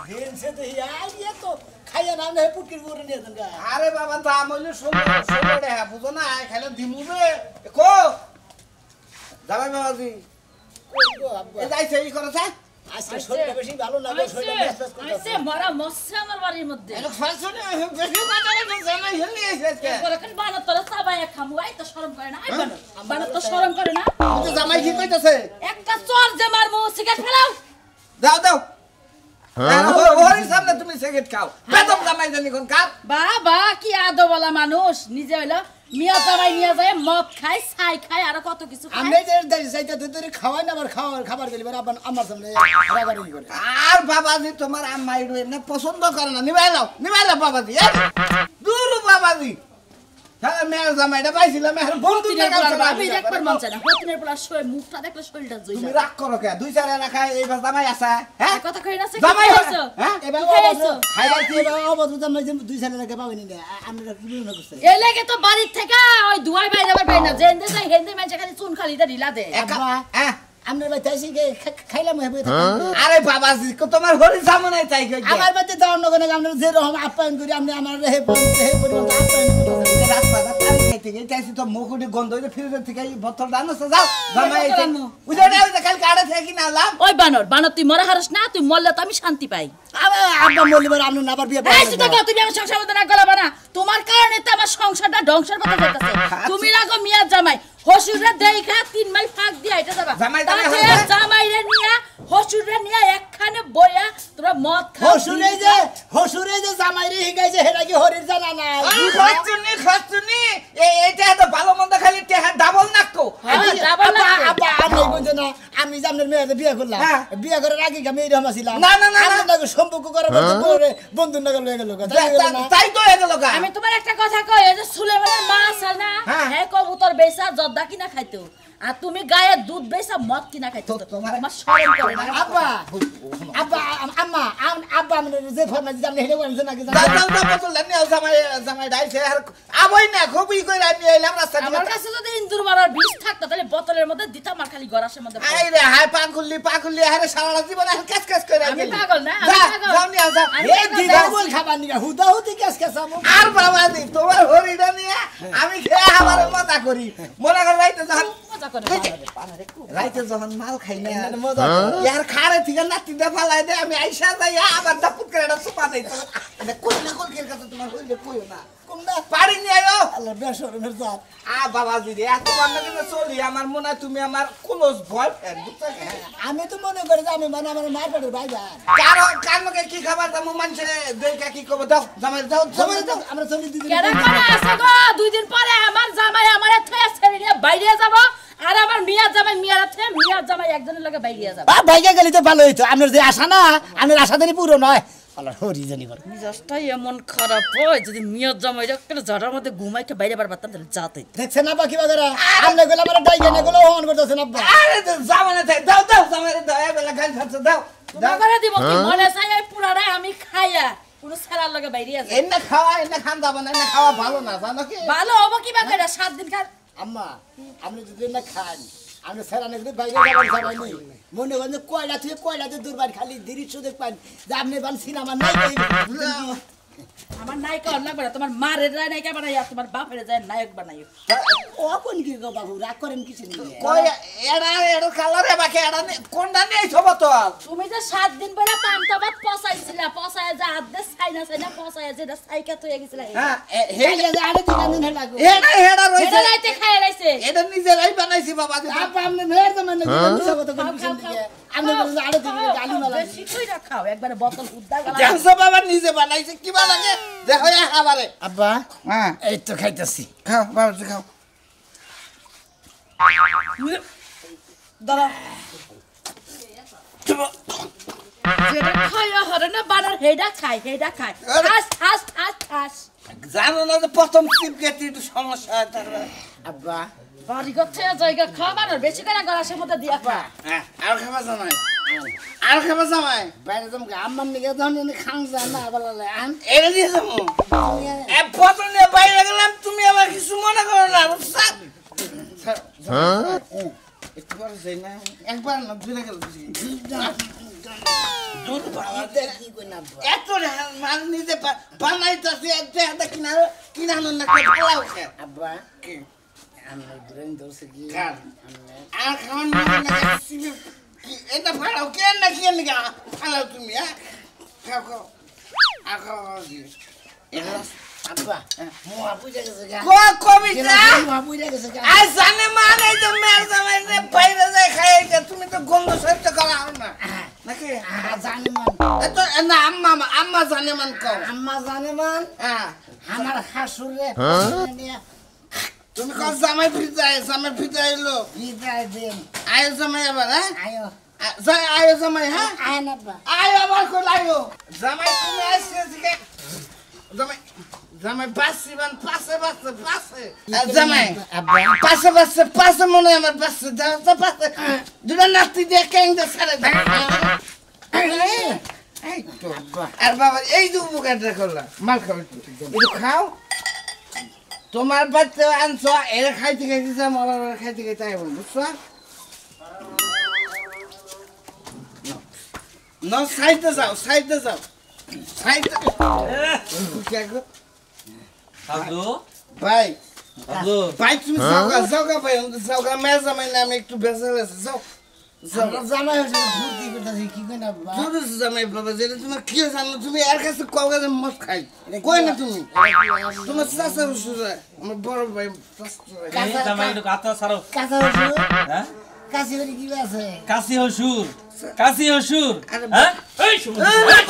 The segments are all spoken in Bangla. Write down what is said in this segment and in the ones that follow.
হেনছে তো ইয়া তো খাইয়া নাম না পুটকির করে নিয়ে দেন গা আরে বাবা দাম হইলো 16 টাকা বুঝো না খাইলে দিমু রে কো জামাই বাবাজি কো আব্বা এ যাইছে ই করছে আজকে শরীরটা বেশি ভালো লাগে শরীরটা ব্যস্ত করতেছে আইছে মরা মরছে আমার বাড়ির মধ্যে এটা ফালছনে বেশি কথা না জামাই হেলি এসেছে কোন বানা তোরা সাবাই খামু আই তো শরম করে না আই বানা তো শরম করে না তুই জামাই কি কইতাছে একটা চর যে মারমু সিগারেট ফেলাও দাও দাও ওর সামনে তুমি সিগারেট খাও বেদম জামাই জানি কোন কার বাবা কি আদবলা মানুষ নিজে হইলো মিয়া জামাই নিয়ে যায় মদ খায় ছাই খায় আর কত কিছু খায় আমি যে যাইতে তুই খাওয়াই না আবার খাবার গেলি আবার আমার সামনে রাগারাগি করে আর বাবাজি তোমার আম্মাই না পছন্দ করে না নিবাই লাও বাবাজি দূর বাবাজি হ্যাঁ মেয়ের জামাইটা পাইছিলাম মেয়ের বন্ধু আমি একবার মন চায় না হতিনের পড়া শরীর মুখটা দেখলে শরীরটা জই তুমি রাগ করো কে দুই চার রাখা এইবার জামাই আছে হ্যাঁ কথা কই না সে জামাই খাইছো হ্যাঁ এবার খাইছো খাইছি এবার অবদ্র জামাই দুই সালে লাগে পাবেনি না আমরা কি মনে করছে এই লাগে তো বাড়ির থেকে ওই দুয়াই বাইরে আবার বাইনা জেন্দে যাই হেন্দে মাঝে খালি চুন খালিটা ঢিলা দে আব্বা হ্যাঁ আমরা ভাই তাইছি খাইলাম হবে আরে বাবাজি তোমার হরি সামনে চাই কই আমার বাড়িতে যাওয়ার নগনে আমরা যে রকম আপ্যায়ন করি আপনি আমার হে পরিমাণ আপ্যায়ন করতেছেন রাস্তাটা তারি খাইতে গিয়ে চাইছি তো মুখুটি গন্ধ হইলে ফ্রিজের থেকে এই বোতল দানো যাও জামাই আইতে উজড়ে ওই কাল কাড়ে থেকে কিনা লাম ওই বানর তুই মরা হারস না তুই মরলে তো আমি শান্তি পাই আব্বা বলিবার আপনি না আবার বিয়ে এই তো দেখো তুমি আমার সংসার মধ্যে না গলাবা না তোমার কারণে তো আমার সংসারটা ধ্বংসের পথে যেতেছে তুমি রাখো মিয়া জামাই হসুররা দেখা 3 মাইল ফাঁক দিয়া এটা যাবা তাতে জামাইরে নিয়া হসুররা নিয়া একখানে বইয়া তোরা মদ খাও হসুরে যে জামাইরে হিগাইছে হেরা কি হরির জানা না খাচ্ছুনি এইটা তো ভালো মন্দ খালি টেহা ডাবল নাকো আব্বা আমি বলছি না আমি যে আপনার মেয়েকে বিয়ে করলাম বিয়ে করার আগে আমি এরকম আসিলাম না সম্পর্ক করার বন্ধু নগর হয়ে গেল তাই তো হয়ে গেল আমি তোমার একটা কথা কই এই যে সুলেমানের মা আছে না হ্যাঁ কবুতর বেচা জর্দা কিনা খাইতো আর তুমি গায়ে দুধ বেচা মদ কিনা খাইতো তোমার শরম করে না আম্মা আমরা যে ফরমাইছি আপনি হেডে বলছেন নাকি জামাই ডাইছে আর আবই না খুবই কই রানি এলাম রাস্তা আমার কাছে যদি ইন্দুর মারার বিষ থাকতো তাহলে বোতলের মধ্যে দিতাম আর খালি গরাসের মধ্যে আইরে হাই পাকুল্লি আরে সারা জীবন আর কাজ করে আমি পাগল না আমি পাগল যাও নি যাও এই দিদা বল খাবার নিগা হুদাহুদি কাজ আর বাবাজি তোমার হরিটা নিয়ে আমি খেয়ে আবার মজা করি মনে করে রাইতে যখন মজা করে রাইতে যখন মাল খাই না ইয়ার খাড়ে থেকে নাতি দে ফালাই দে আমি আইসা যাই আবার দাপুত করে এটা সুপা দেই এটা কই না কই কাছে তোমার হইলে কইও না কোনটা পারি নি আয়ো আল্লাহ বেশরমের জাত বাবাজি রে এত মনে করে চলি আমার মনে হয় তুমি আমার ক্লোজ বয়ফ্রেন্ড আমি তো মনে করি যে আমি মানে আমার মার পেটের ভাই ভাই কারণকে কি খাবার দাম মানুষে দেখে কি করবো দাও জামাই দাও আমরা চলি দিদি কেন করে আছে গো 2 দিন পরে আমার জামাই আমারে থয়ে ছেড়ে নিয়ে বাইরে যাব আর আমার মিয়া জামাই একজনের লগে বাইরে যাব ভাইকে গেলি তো ভালো হইতো আপনার যে আশা না আপনার আশা দেনি পুরো নয় আল্লাহ হরি জানি বল মিজাজটাই এমন খারাপ হয় যদি মিয়া জামাই একটা ঝড়ের মধ্যে ঘুমাইতে বাইরে বার পারতাম তাহলে যাতে দেখছেন না বাকি বাগেরা আমনে গেলে আমার ডাইগে না গুলো অন করতেছেন আব্বা আরে জামানে দাও জামাই দাও এবেলা গাল ফাটছে দাও করে দিব কি মনে চাই এই পুরাটাই আমি খাইয়া পুরো সারার লগে বাইরে আছে এনে খান যাবে না এনে খাওয়া ভালো না জানো কি ভালো হবে কি বাগেরা 7 দিন খান আম্মা আপনি যদি না খান আমি সারা নেগরে বাইরে যাবেন মনে করেন কয়লাতে দুর্বার খালি দিরির সুযোগ পান যে আপনি বান সিনেমা নাই আমার নায়ক লাগবে না তোমার মারের যায় নায়িকা বানাইয়া তোমার বাপের যায় নায়ক বানাইও ও কোন কি গো বাবু রাগ করেন কিছু নেই কই এড়া কালারে বাকি এড়া কোনটা নেই সব তো তুমি যে 7 দিন পরে পান্তাবাদ পচাইছিলা পচায় যা হাত দে সাইনা পচায় যে সাইকা তো হয়ে গেছিল হ্যাঁ হেলে যে আরে দিন লাগো হেডা রইছে এটা লাইতে খায় লাইছে এটা নিজেরাই বানাইছি বাবা আপা আপনি মেয়ের জন্য নিছে কত কন্ডিশন দিয়ে আপনি বলেন আরে দিন গালি মালা বেশি কইরা খাও একবারে বোতল উদ্দা গলা দেখো বাবা নিজে বানাইছে কি লাগে দেখো খাবারে আব্বা হ্যাঁ এই তো খাইতাছি খাও বাবা খাও দাঁড়া যেটা খাইয়া হরে না বানার হেডা খায় খাস জানো না যে প্রথম টিপ গেতে একটু সমস্যা হয় তার আব্বা বাড়ি করতে জায়গা খাবার বেশি করে গলাসের মধ্যে দিয়া খা হ্যাঁ আর খাবা জামাই বাইরে তুমি আম্মার নিকে ধরনের খাং যা না বলালে আন এটা দিয়ে যাবো প্রথম নিয়ে বাইরে গেলাম তুমি আবার কিছু মনে করো না একটু পরে যাই না একবার না দুই গেল দুধ বাবা কি কই না আব্বা এত মাল নিজে বানাইতাছি একটা কিনানো না ভালো খে আব্বা কি আমরা ব্রেন দোষ কি খান আর খাওয়ান না কি এটা ভালো কেন না কেন গা ভালো তুমি খাও খাও আর খাও এটা আব্বা মোয়া বুঝা গেছে গা কবি যা মোয়া বুঝা গেছে গা আই জানে মানে তো মের জামাই নে বাইরে যায় খাইতে তুমি তো গন্ধ সহ্য করা না নাকি জানে মান এত না আম্মা জানে মান কও আম্মা জানে মান হ্যাঁ আমার শাশুড়ে নিয়ে তুমি কল জামাই ফিরে এলো বিদায় দেন আয়ো জামাই আবার হ্যাঁ আয়ো আয়ো জামাই হ্যাঁ আয় না আব্বা আয়ো আবার কল আয়ো জামাই তুমি আসছে থেকে জামাই পাশে জামাই পাশে মনে আমার পাশে দুটা নাতি দিয়ে কেঙ্গে ছাড়ে আর বাবা এই যে উপকারটা করলাম মাল খাও একটু খাও তোমার বাচ্চা আনছো এরা খাইতে যাম আবার খাইতে আইব বুঝছো না সাইডে যাও সাইডে ভাই ভাই তুমি যাওগা ভাই যাওগা মেজা মাইনা আমি একটু বেজাল আছে যাও জামাই হচ্ছে ভর্তি করতেছি কি কই না আব্বা দুধ জামাই বাবা যেটা তোমার কি জানো তুমি এর কাছে কওগা যে মদ খাই কই না তুমি তোমার চাচা শ্বশুর আমার বড় ভাই জামাই একটু কাঁচা ছাড়ো কাঁচা হসুর হ্যাঁ কাশি করে কি আছে কাশি হসুর হ্যাঁ এই শুনুন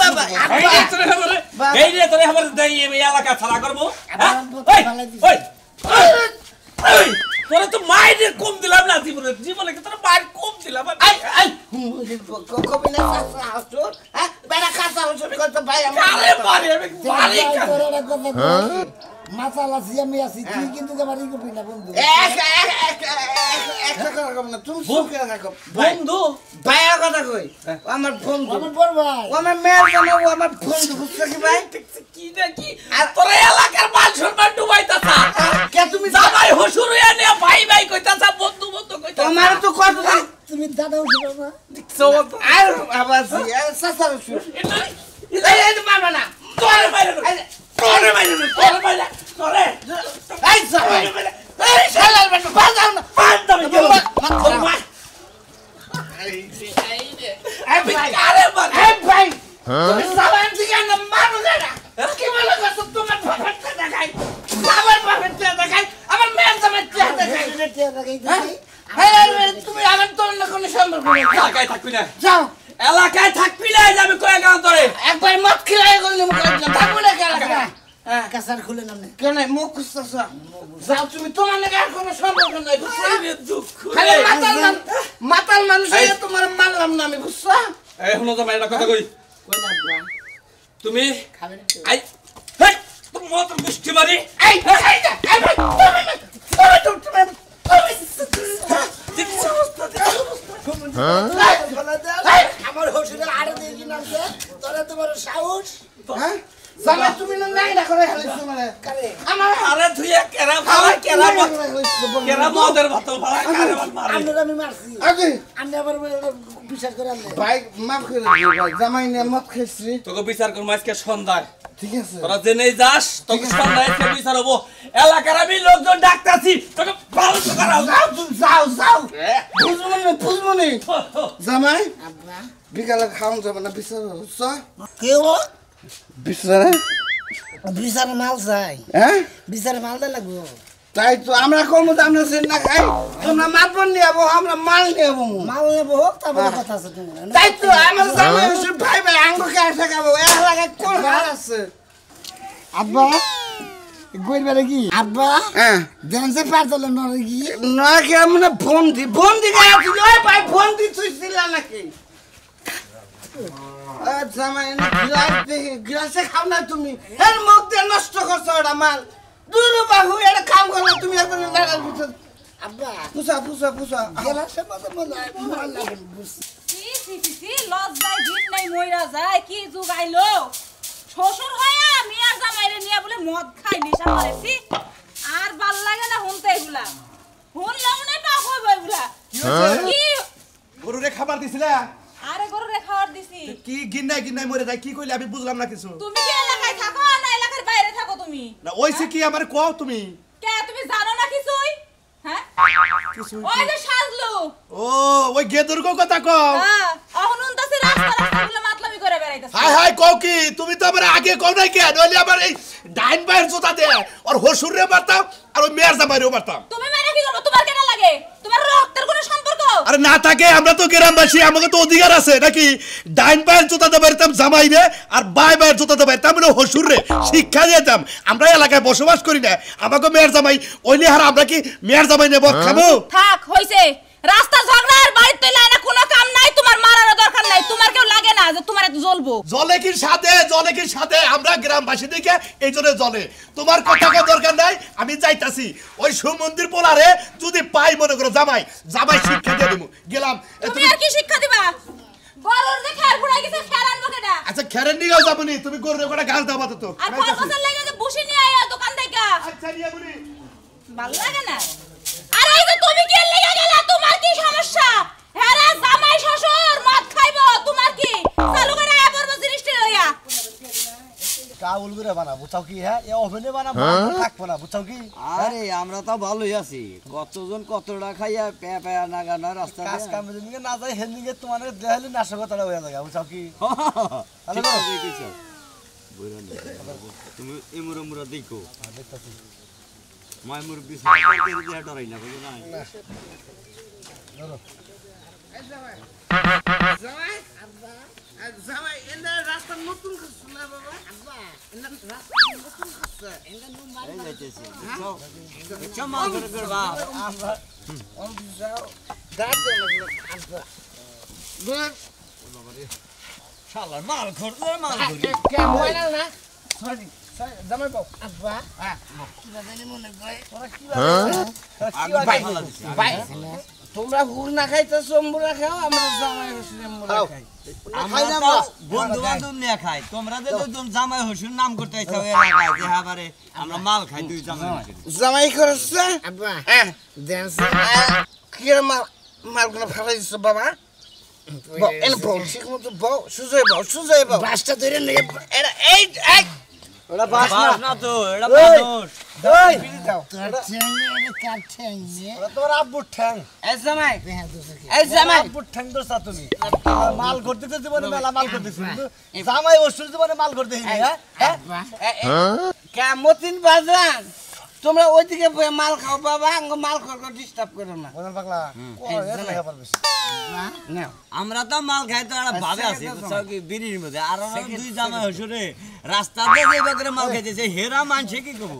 বাবা এই রে তোরে আমার দেই এই এলাকা ছাড়া করব তোরা তো মাইরে কম দিলাম না জীবনে তোরা মাইর কম দিলাম কবি না চাচা শ্বশুর হ্যাঁ বেড়া কাঁচা শ্বশুর কত ভাই আরে মারি আমি মারি মাসালা সিয়ামি আছি তুই কিন্তু আমার ই করবি না বন্ধু তুমি সুখে থাকো বন্ধু ভাইয়ের কথা কই আমার বন্ধু আমার বড় ভাই আমার মেয়ের জানো আমার বন্ধু বুঝছো কি ভাই কি দেখি আর তোরা এলাকার মান সম্মান ডুবাইতাছ কে তুমি জামাই হসুর হইয়া নিয়া ভাই কইতাছ বন্ধু কইতাছ তোমার তো কথা তুমি দাদা হইছো না আর আবাসি সাসা শ্বশুর এই মারবা না তোরে মাইরে তোরে এই জামাই এই শালার বাচ্চা বাজাও না পান্তামি গেল এই ভাই আরে বাবা এই ভাই তুমি সাবান দিকে না মারো না কি বলে কত তোমার ভাবতে দেখাই আমার ভাবতে দেখাই আমার মেয়ের জামাই দেখাই তুমি আমার তোর না কোনো সম্পর্ক নেই এলাকায় থাকবি না যাও এলাকায় থাকবি না আমি কয়ে গেলাম তোরে একবার মদ খিলাই গেল থাকবো না কেন কাসার খুলে নাম কেন মুখ খুঁজতেছ যাও তুমি তোমার নাকি আর কোনো সম্পর্ক নাই বুঝছো দুঃখ খালি মাতাল মানুষ হয়ে তোমার মানলাম না আমি বুঝছো এই শুনো তো মাইরা কথা কই কই না আব্বা তুমি খাবে না আই হেই তুমি মত মুষ্টি মারি এই আমার হসুরের আড়ে দিয়ে কি নামছে তোরা তোমার সাহস জামাই তুমি না নাই না করে হালিছো মানে আমার আরে ধুইয়া কেরা ভালা কেরা মদের ভাত ভালা কারে মারে আমি মারছি আগে আমি আবার বিশ্বাস করে আনলে ভাই মাফ করে দিও ভাই জামাই নিয়ে মদ খাইছি তোকে বিচার করব আজকে সন্ধ্যায় ঠিক আছে তোরা জেনেই যাস তোকে সন্ধ্যায় আজকে বিচার হবো এলাকার আমি লোকজন ডাকতাছি তোকে ভালো তো করা যাও বুঝমনি জামাই আব্বা বিকালে খাওয়ান যাবে না বিচার হচ্ছে কেউ বিচারে বিচার মাল চাই হ্যাঁ বিচারে মাল দে লাগবো তাই তো আমরা কম আমরা না খাই তোমরা মাতবন নিয়ে যাবো আমরা মাল নিয়ে যাবো মাল নেবো হোক তারপরে কথা আছে তুমি তাই তো আমার জামাই হচ্ছে ভাই আঙ্গ খাই থাকাবো এলাকায় কোন হাল আছে আব্বা গইরবারে কি আব্বা হ্যাঁ দেনছে পারতলে নরে কি না কি আমরা বন্দি গাছি ওই ভাই বন্দি তুই ছিলা নাকি জামাই না গ্লাসে খাও না তুমি এর মুখ দিয়ে নষ্ট করছো ওটা মাল দূর বাহু এটা কাম করলে তুমি একদম নাড়ার ভিতর আব্বা পুষা গেলাসে মতো মাল লাগে বুঝছি লজ্জায় দিন নাই মইরা যায় কি যুগ আইলো শ্বশুর হইয়া মিয়া জামাইরে নিয়া বলে মদ খাই নিশা মারেছি আর ভাল লাগে না হুনতে এগুলা হুনলাম না পাক হইব এগুলা কি গরুরে খাবার দিছিলা আরে গরুরে খাবার দিছি কি গিন্নাই মরে যায় কি কইলে আমি বুঝলাম না কিছু তুমি কি এলাকায় থাকো না এলাকার বাইরে থাকো তুমি না ওইছে কি আমার কও তুমি কে তুমি জানো না কিছুই হ্যাঁ ওই যে সাজলু ও ওই গেদুর কথা কও হ্যাঁ অহনন্দাসে রাস্তাগুলো মাতলামি করে বেড়াইতাছে হাই কও কি তুমি তো আমার আগে কও নাই কেন নইলে আমার এই ডাইন পায়ের জুতা দে আর হসুরে মারতাম আর ওই মেয়ের জামাইরেও মারতাম তুমি মেরে কি করবে তোমার কেন লাগে তোমার রক্তের কোনো সম্পর্ক আরে না থাকে আমরা তো গ্রামবাসী আমাকে তো অধিকার আছে নাকি ডাইন পায়ের জুতা দে পারতাম জামাই রে আর বাই পায়ের জুতা দে পারতাম মানে হসুরে শিক্ষা দিতাম আমরা এলাকায় বসবাস করি না আমাকে মেয়ের জামাই ওইলে আর আমরা কি মেয়ের জামাই নেব খাবো থাক হইছে রাস্তা ঝগড়া আর বাড়িতে তৈলা না কোনো কাম নাই তোমার মারার দরকার নাই তোমার কেউ লাগে না যে তোমার এত জ্বলবো জলে কি সাথে আমরা গ্রামবাসী দেখে এই জন্য জলে তোমার কথা কো দরকার নাই আমি যাইতাছি ওই সুমন্দির পোলারে যদি পাই মনে করো জামাই শিক্ষা দিয়ে দেবো গেলাম তুমি আর কি শিক্ষা দিবা গরুর যে খেয়াল ফুরাই গেছে খেয়াল আনবো কেডা আচ্ছা খেরেন নিয়ে যাবনি তুমি গরুর কোটা ঘাস দাও তো আর ফলবছর লাগে যে বসে নিয়ে আইয়া দোকান থেকে আচ্ছা নিয়ে বলি ভালো লাগে না আর এই যে তুমি কি লেগে গেলা তোমার কি সমস্যা হ্যাঁ রে জামাই শ্বশুর মদ খাইবো তোমার কি চালু করে আবার জিনিসটা লইয়া কাউল করে বানাবো বুঝাও কি হ্যাঁ এ ওভেনে বানাবো থাকবো না বুঝাও কি আরে আমরা তো ভালোই আছি কতজন কতটা খাইয়া পেয়া নাগা না রাস্তা কাজ কামের দিকে না যাই হেলিগে তোমার দেখালি নাশকতাটা হয়ে যায় বুঝাও কি তাহলে তুমি এমুরা মুরা দেখো মাইমুর বিছানা করে দিয়া ডরাই না বুঝো না জামাই এন্ডা রাস্তা নতুন করছ না বাবা আব্বা এন্ডা রাস্তা নতুন করছ এন্ডা নো মার এই যাইতেছি চমা করে করবা আমরা অন যাও দাঁত দেন আব্বা দেখ বাবারে শালা মাল খরদে মাল ধরি কে মোবাইল না সরি জামাই বাবু আব্বা হ্যাঁ কি জানি মনে করে তোরা কি ভাই তোমরা হুর না খাইতে সম্বুরা খাও আমরা জামাই হোসেন মুরা খাই আমরা তো বন্ধু বান্ধব নিয়ে খাই তোমরা যে দুজন জামাই হোসেন নাম করতে আইছো এলাকায় যে হাবারে আমরা মাল খাই দুই জামাই হোসেন জামাই করছে আব্বা হ্যাঁ দেন কি মাল কোন ফালাইছ বাবা এন বল ঠিক মতো বল সুজয় বল বাসটা ধরে নিয়ে এই ওটা বাস না তো এটা মানুষ ওই বিড়ি দাও তোরা ঠ্যাং কাট ঠ্যাং নে ওরা তোর আব্বু ঠ্যাং এই জামাই আব্বু ঠ্যাং দোসা তুমি মাল করতে তো জীবনে মেলা মাল করতেছ জামাই ওষুধ জীবনে মাল করতে হ্যাঁ কেমতিন বাজান তোমরা ওইদিকে মাল খাও বাবা আঙ্গ মাল করতে ডিস্টার্ব করো না বলেন পাগলা আমরা তো মাল খাই তো একটা ভাবে আছি বুঝছো কি বিড়ির মধ্যে আর দুই জামাই হোসেনে রাস্তাতে যে বাগরে মাল খাইতেছে হেরা মানছে কি কব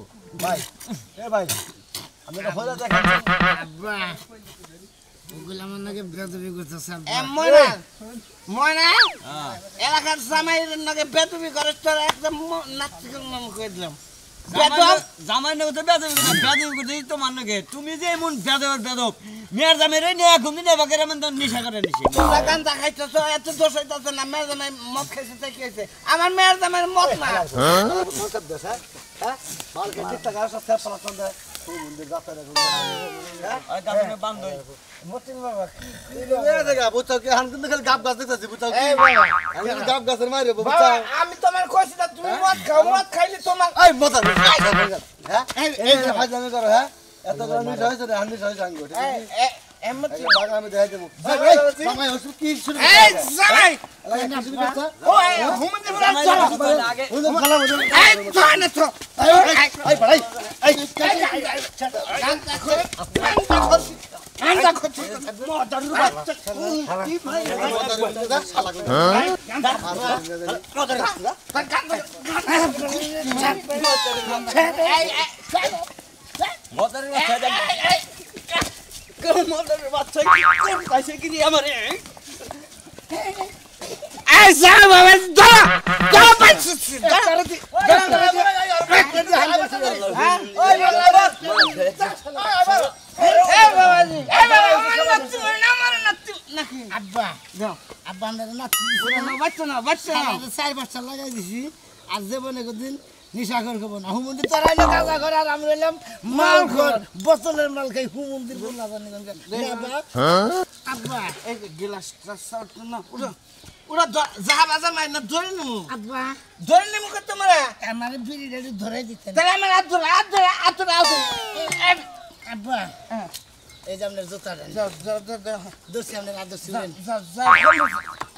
ভাই ভাই আমি তো হয়ে যাচ্ছি আব্বা ওগুলা মনে বেদবি করতেছ ময়না এলাকার জামাইয়ের নাকি বেদবি করে তোর একদম নাচিকের নাম করে দিলাম জামাই নাকি তো বেদবি করতে তো মানকে তুমি যে এমন বেদব মেয়ের জামাই রে নিয়ে ঘুম দিনে বাগের এমন তো নিশা করে নিছে তোমরা গান্দা খাইতেছ এত দোষ হইতেছে না মেয়ের জামাই মদ খাইছে তাই খাইছে আমার মেয়ের জামাই মদ না হ্যাঁ মাল কেটে টাকা সস্তা পড়াশোনা দেয় মন্দির যাত্রা আর গাছনে বান্ধই মতিন বাবা বুঝাও কি হান কিন্তু খালি গাব গাছ দেখতেছি বুঝাও কি আমি গাব গাছের মারি বাবা আমি তোমার কইছি না তুমি মদ খাও মদ খাইলে তোমার এই মজা হ্যাঁ এই যে ফাজলামি করো হ্যাঁ এত করে নিজ হয়েছে রে হান্ডি হয়েছে আঙ্গো ঠিক আছে এমত এই বাগা আমি দেখাই দেব জামাই ওষুধ কি শুরু এই জামাই লাগা না শুরু করছ ওই হুমন্দি বড় চলো আগে ওই খালা বুঝো এই জানে তো এই ভাই এই গান্দা করে আন্দা করছি মদ বাচ্চা কি ভাই মদের বাচ্চা কোন মদের বাচ্চা কি কোন পাইছে কি আমারে এই জামা বাবা দাঁড়া পাইছিস আব্বা আব্বা আমরা নাতি 4 বছর লাগাই দিছি আর জীবনে কোনদিন নিশাখর খাবো না হুমুন্দি তোরাইলো গাঁজা ঘর আর আমি রইলাম মাল ঘর বোতলের মাল খাই হুমুন্দির বল না জানি আব্বা এই গ্লাসটা সাউট না ওরা জাহাজ মাইনা ধরে নিমু আব্বা ধরে নিমু কত তোমরা আমার বিড়ি রেডি ধরে দিতেন তাহলে আমার হাত ধরে আব্বা এই যে আপনার জুতা দেন দোষী আপনার আদর্শ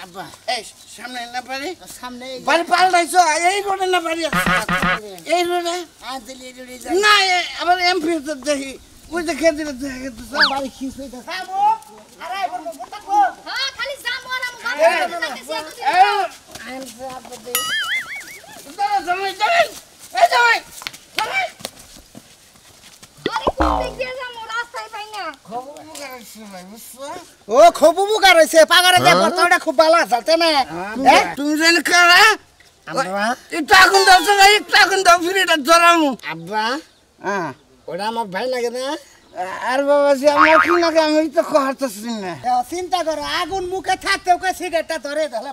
আব্বা এই সামনে না পারি সামনে বাড়ি পাল্টাইছো এই রোডে না বাড়ি এই রোডে না আবার এমপি তো দেখি ওই যে খেতে দেখে তো বাড়ি খিস হইতা খাবো আরে এবার বলতাকো হ্যাঁ খালি জামু আর আমি আনছে আব্বা দে জামাই জামাই এই জামাই জামাই আরে কোন দিক দিয়ে যামু রাস্তায় পাই না ও খবু বুকা রইছে পাগারে দে বর্তমানে খুব ভালো আছে না তুমি জানি কারা আব্বা এটা এখন দাও না একটা এখন দাও ফিরেটা ধরামু আব্বা হ্যাঁ ওটা আমার ভাই লাগে না আর বাবা যে আমার কি লাগে আমি তো কহাতেছি না চিন্তা করো আগুন মুখে থাকতে ওকে সিগারেটটা ধরে তাহলে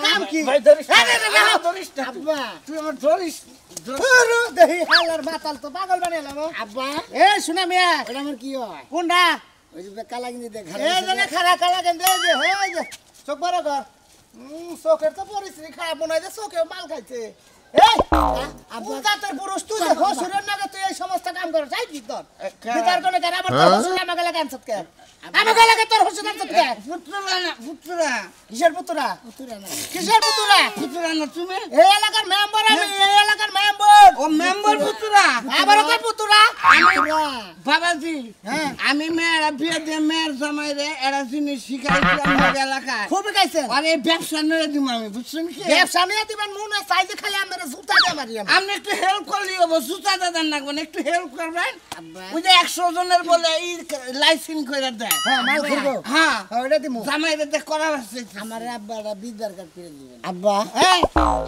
কাম কি ভাই ধরিস ধরিস আব্বা তুই আমার ধরিস ধরো দেহি হালার মাতাল তো পাগল বানাইলাম আব্বা এ শুনা মিয়া এটা আমার কি হয় কোনটা ওই যে কালা গিনি দেখ এই জানে খারা কালা গিনি দে যে হই যে চোখ বড় কর চোখের তো পরিস্থিতি খারাপ মনে হয় চোখে মাল খাইছে এই আব্বা তার পুরুষ তুই দেখো সুরের নাগে তুই এই সমস্ত কাম করছ চাই কি তোর বিচার করে কেন আমার তোর হুসুর আমাকে লাগান সৎকে আমাকে লাগে তোর হুসুর নাম সৎকে পুত্রা কিসের পুত্রা পুত্রা না কিসের পুত্রা পুত্রা না তুমি এই এলাকার মেম্বার আমি এই এলাকার মেম্বার ও মেম্বার পুত্রা আবার ওকে পুত্রা বাবাজি আমি মেয়েরা বিয়ে দিয়ে মেয়ের জামাই রে এরা জিনিস শিখাইছি আমার এলাকায় খুব গাইছেন আর এই ব্যবসা নিয়ে দিব আমি বুঝছেন কি ব্যবসা নিয়ে দিবেন মনে চাইতে খালি আমরা জুতা দিয়ে মারি আপনি একটু হেল্প করলি হবো জুতা দাদার লাগবেন একটু হেল্প করবেন আব্বা ওই যে 100 জনের বলে এই লাইসেন্স করে দেয় হ্যাঁ মাল খাবো হ্যাঁ ওটা দিমু জামাই রে করার আছে আমার আব্বাটা বিদ্যার কার্ড করে দিবেন আব্বা এই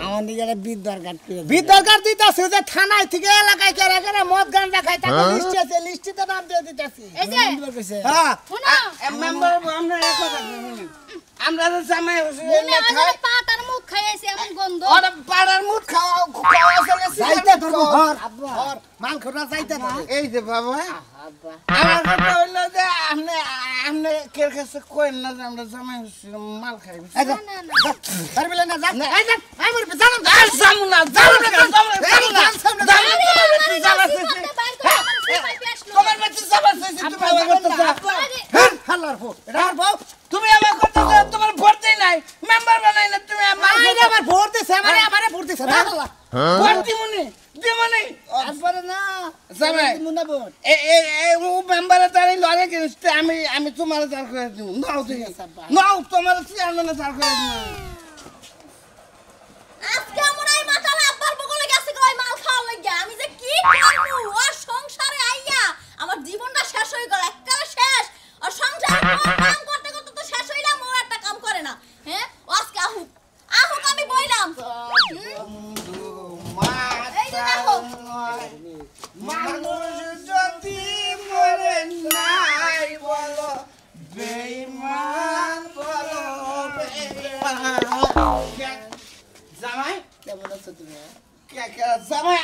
আমার নিজেরা বিদ্যার কার্ড করে বিদ্যার কার্ড দিতাছে যে থানায় থেকে এলাকায় কেরা কেরা মদ গান রাখায় তাকে লিস্ট আছে লিস্টিতে নাম দিয়ে দিতাছি এই যে হ্যাঁ শুনো মেম্বার আমরা এক কথা বলি আমরা তো জামাই মনে হয় পাতার মুখ খাইছে এমন গন্ধ ওরা পাড়ার মুখ খাওয়া চলে যাইতে ধরবো হর আব্বা হর মাল খোরা যাইতে ধরবো এই যে বাবা আব্বা আমার কথা হইলো যে আপনি কের কাছে কইন না যে আমরা জামাই মাল খাই এই যা না না পারবিলে না যা এই যা আমার জানাম আর যাম না তোমার বাচ্চা জামাই তুমি আমার কথা হালার ফো এটা আর বউ তুমি আমার কথা তোমার ভোট দেই নাই মেম্বার বানাই না তুমি আমার আমার ভোট দিছে আমারে ভোট দিছে না ভোট দিমুনি আসবারে না জামাই মুনা ভোট ও মেম্বারে তারই লড়ে কিন্তু আমি তোমার দাঁড় করে দিব নাও তুই নাও তোমার চেয়ারম্যানে দাঁড় করে দিব আজকে আমার এই মাতাল আব্বার বগলে গেছে কই মাল খাওয়া লাগা আমি যে কি করব ওর সংসারে আইয়া আমার জীবনটা শেষ হয়ে গেল একবারে শেষ আর সংসারে কাম করতে করতে তো শেষ হইলাম ও একটা কাম করে না হ্যাঁ আজকে আহুক আমি বইলাম এই যে দেখো মানুষ যদি মরে নাই বলো বেঈমান বলো জামাই কেমন আছো তুমি জামাই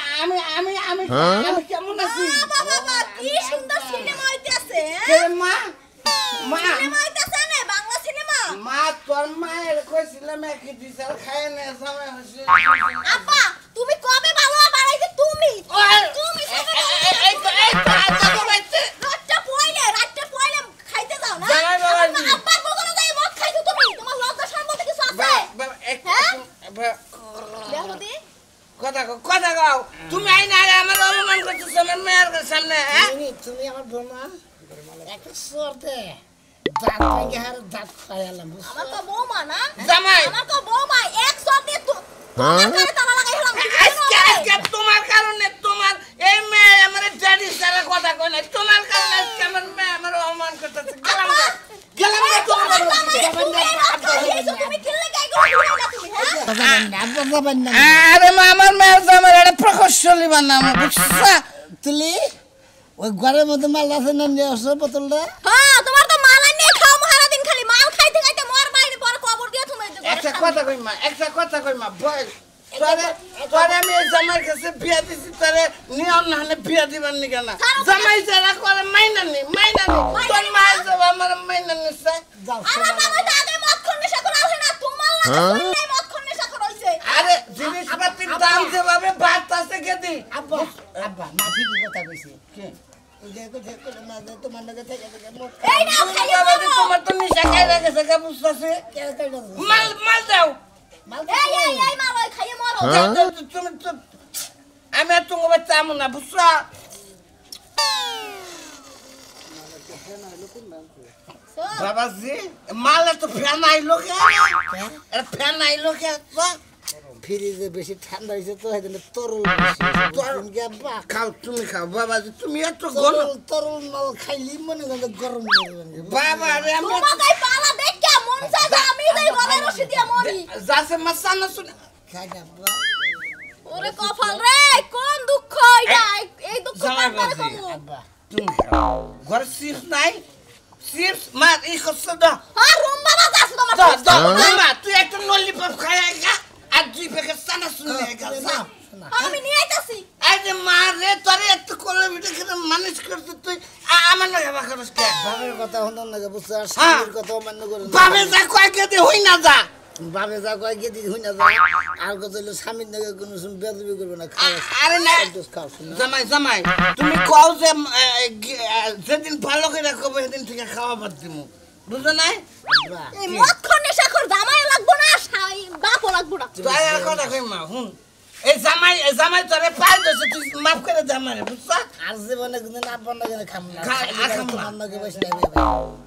আমি কেমন আছি বাবা কি সুন্দর সিনেমা হইতাছে মা মা সিনেমা হইতাছে না বাংলা সিনেমা মা তোর মায়ের কইছিলাম একই ডিজাল খায় না জামাই হইছে আব্বা তুমি কবে ভালো বাড়াইতে তুমি রাতটা পয়লে খাইতে যাও না আব্বার বগলে যাই মদ খাইছো তুমি তোমার লজ্জা শরম বলতে কিছু আছে দেহদি কথা গাও তুমি আইনা আমার অপমান করতেছ আমার মেয়ের সামনে হ্যাঁ তুমি আমার বৌমা একটা সরতে দাঁত ভেঙে হার দাঁত খাইলাম আমার তো বৌমা না জামাই আমার তো বৌমা এক সরতে তোমার কানে তালা লাগাই হলাম আজকে তোমার কারণে তোমার এই মেয়ে আমার ড্যাডি সারা কথা কয় না তোমার কারণে আজকে আমার মেয়ে আমার অপমান করতেছে গেলাম না তুমি কিল্লে গাই গো তুমি হ্যাঁ আরে মা আমার মেয়ের জামাই এটা প্রকৌশলী বানাম বুঝছা তুলি ওই ঘরের মধ্যে মাল আছে না নিয়ে আসো বোতলটা হ্যাঁ তোমার তো মাল নিয়ে খাও সারা দিন খালি মাল খাইতে খাইতে মর বাইরে পরে কবর দিয়ে তুমি একটা কথা কই মা বল তোরে আমি এই জামাইয়ের কাছে বিয়া দিছি তোরে নিয়ম না হলে বিয়া দিবার নি কেন জামাই যারা করে মাইনা নি তোর মায়ের যাবা আমার মাইনা নি আরে বাবা আগে মদখন নেশা করে আসে না তোমার লাগে মদখন নেশা করে হইছে আরে জিনিসপাতির দাম যেভাবে বাড়তাছে কেদি আব্বা মা ঠিকই কথা কইছে কে দেখো না তোমার লাগে থেকে এই নাও খাইয়ে বাবা তোমার তো নিশা খাই লাগেছে কে বুঝতাছে মাল দাও এই মা ওই খাইয়ে মরো তুমি আমি আর তোমার বাচ্চা আমু না বুঝছো বাবাজি মালে তো ফ্যান আইলো কে ফ্যান আইলো কে ফ্রিজে বেশি ঠান্ডা হইছে তো এখানে তরল খাও তুমি খাও বাবাজি তুমি এত তরল মাল খাইলি মনে করে গরম হয়ে যাবে বাবা রে আমি তোমাকে পালা দেখে মন চায় যে আমি এই গলায় রশি দিয়ে মরি যাচ্ছে মাসানা শুনে খাই না ওরে কপাল রে কোন দুঃখ এটা এই দুঃখ কার করে কমু তুমি খাও ঘরে চিপস নাই চিপস মা এই করছো দাও আর রুম বাবা যাস তোমার মা তুই একটা ললিপপ খাই গা আর দুই প্যাকেট সানা শুনে গা আমি নিয়ে আইতাছি আরে মা রে তোরে এত কোলে বিটে করে মানুষ করতে তুই আমার না খাবা করস কে বাবার কথা হন্দন না বুঝছ আর স্বামীর কথা মান্য করে বাবে যা কয় কে হই না যা বাবে যা কয় কে দি হই না যা আর কথা হলো স্বামীর নাকি কোনো শুন বেদবি করবে না খাও আরে না খাও শুনো জামাই তুমি কও যে যেদিন ভালো করে কবে সেদিন থেকে খাওয়া বাদ দিমু বুঝো নাই এই মদখন নেশা কর জামাই লাগবো না বাপও লাগবো না তাই আর কথা কই মা হুন এই জামাই তোরে পাই দছে তুই মাফ করে জামাই বুঝছ আর জীবনে কোনদিন আব্বা না খাম না খাম না। তোমার নাকি বসে না